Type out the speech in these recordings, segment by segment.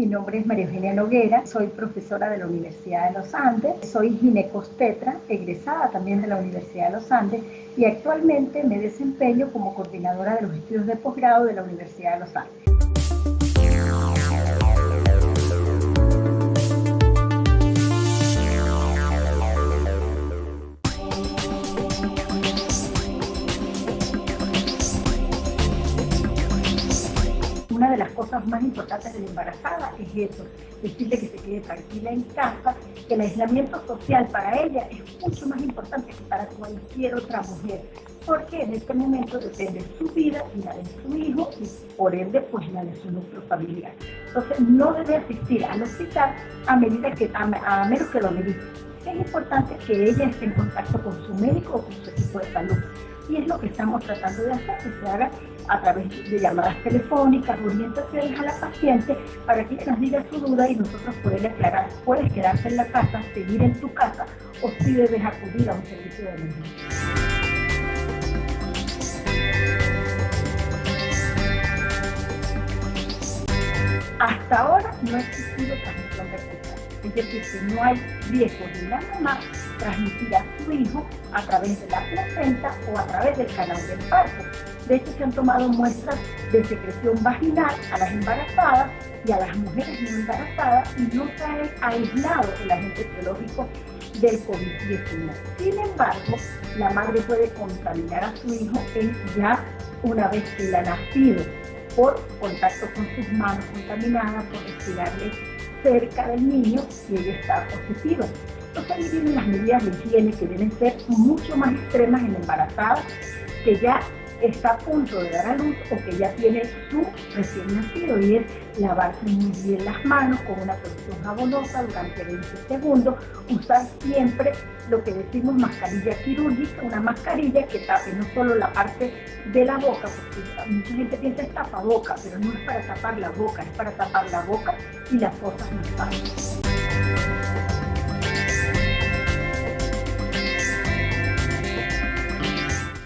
mi nombre es María Eugenia Noguera, soy profesora de la Universidad de los Andes, soy ginecobstetra, egresada también de la Universidad de los Andes y actualmente me desempeño como coordinadora de los estudios de posgrado de la Universidad de los Andes. Una de las cosas más importantes de la embarazada es eso, decirle que se quede tranquila en casa, que el aislamiento social para ella es mucho más importante que para cualquier otra mujer, porque en este momento depende su vida y la de su hijo y por ende pues la de su núcleo familiar. Entonces no debe asistir al hospital a menos que lo amerite. Es importante que ella esté en contacto con su médico o con su equipo de salud. Y es lo que estamos tratando de hacer, que se haga a través de llamadas telefónicas, orientaciones a la paciente para que ella nos diga su duda y nosotros poderle aclarar. Puedes quedarte en la casa, seguir en tu casa o si debes acudir a un servicio de emergencia. Hasta ahora no ha existido transmisión vertical, es decir, que no hay riesgo de la mamá transmitir a su hijo a través de la placenta o a través del canal del parto. De hecho, se han tomado muestras de secreción vaginal a las embarazadas y a las mujeres no embarazadas y no se ha aislado el agente biológico del COVID-19. Sin embargo, la madre puede contaminar a su hijo ya una vez que él ha nacido por contacto con sus manos contaminadas, por respirarle cerca del niño y ella está positiva. Entonces ahí vienen las medidas de higiene que deben ser mucho más extremas en la embarazada que ya está a punto de dar a luz o que ya tiene su recién nacido, y es lavarse muy bien las manos con una solución jabonosa durante 20 segundos, usar siempre lo que decimos mascarilla quirúrgica, una mascarilla que tape no solo la parte de la boca, porque mucha gente piensa es tapaboca, pero no es para tapar la boca, es para tapar la boca y las fosas nasales.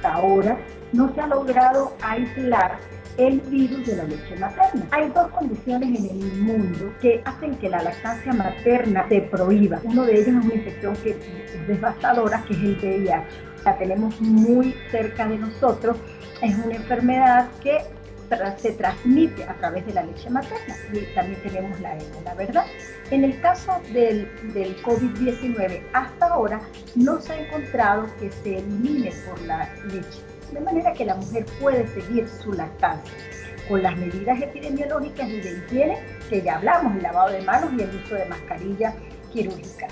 Ahora no se ha logrado aislar el virus de la leche materna. Hay dos condiciones en el mundo que hacen que la lactancia materna se prohíba. Uno de ellos es una infección que es devastadora, que es el VIH. La tenemos muy cerca de nosotros. Es una enfermedad que se transmite a través de la leche materna y también tenemos la ébola, ¿verdad? En el caso del COVID-19, hasta ahora no se ha encontrado que se elimine por la leche, de manera que la mujer puede seguir su lactancia con las medidas epidemiológicas y de higiene que ya hablamos, el lavado de manos y el uso de mascarilla quirúrgica.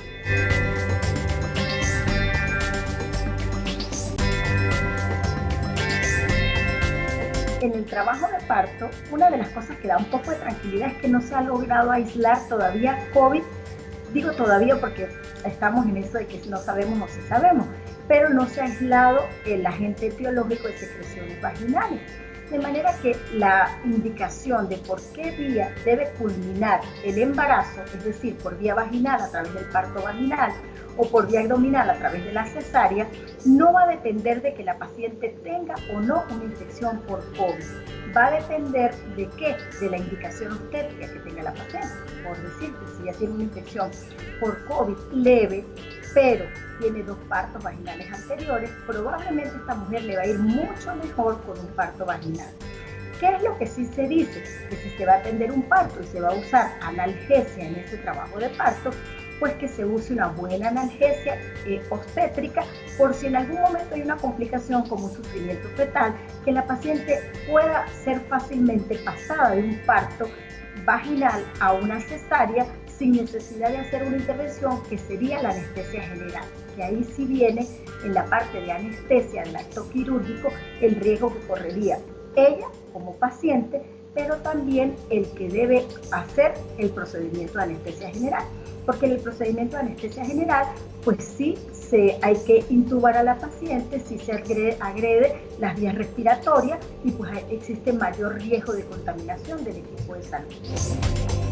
En el trabajo de parto, una de las cosas que da un poco de tranquilidad es que no se ha logrado aislar todavía COVID. Digo todavía porque estamos en eso de que no sabemos o sí sabemos, pero no se ha aislado el agente etiológico de secreciones vaginales. De manera que la indicación de por qué vía debe culminar el embarazo, es decir, por vía vaginal a través del parto vaginal o por vía abdominal a través de la cesárea, no va a depender de que la paciente tenga o no una infección por COVID. Va a depender de qué, de la indicación obstétrica que tenga la paciente. Por decirte, si ella tiene una infección por COVID leve, pero tiene 2 partos vaginales anteriores, probablemente a esta mujer le va a ir mucho mejor con un parto vaginal. ¿Qué es lo que sí se dice? Que si se va a atender un parto y se va a usar analgesia en ese trabajo de parto, pues que se use una buena analgesia obstétrica por si en algún momento hay una complicación como un sufrimiento fetal, que la paciente pueda ser fácilmente pasada de un parto vaginal a una cesárea sin necesidad de hacer una intervención que sería la anestesia general, que ahí sí viene en la parte de anestesia del acto quirúrgico el riesgo que correría ella como paciente, pero también el que debe hacer el procedimiento de anestesia general, porque en el procedimiento de anestesia general pues sí hay que intubar a la paciente, si se agrede las vías respiratorias y pues existe mayor riesgo de contaminación del equipo de salud.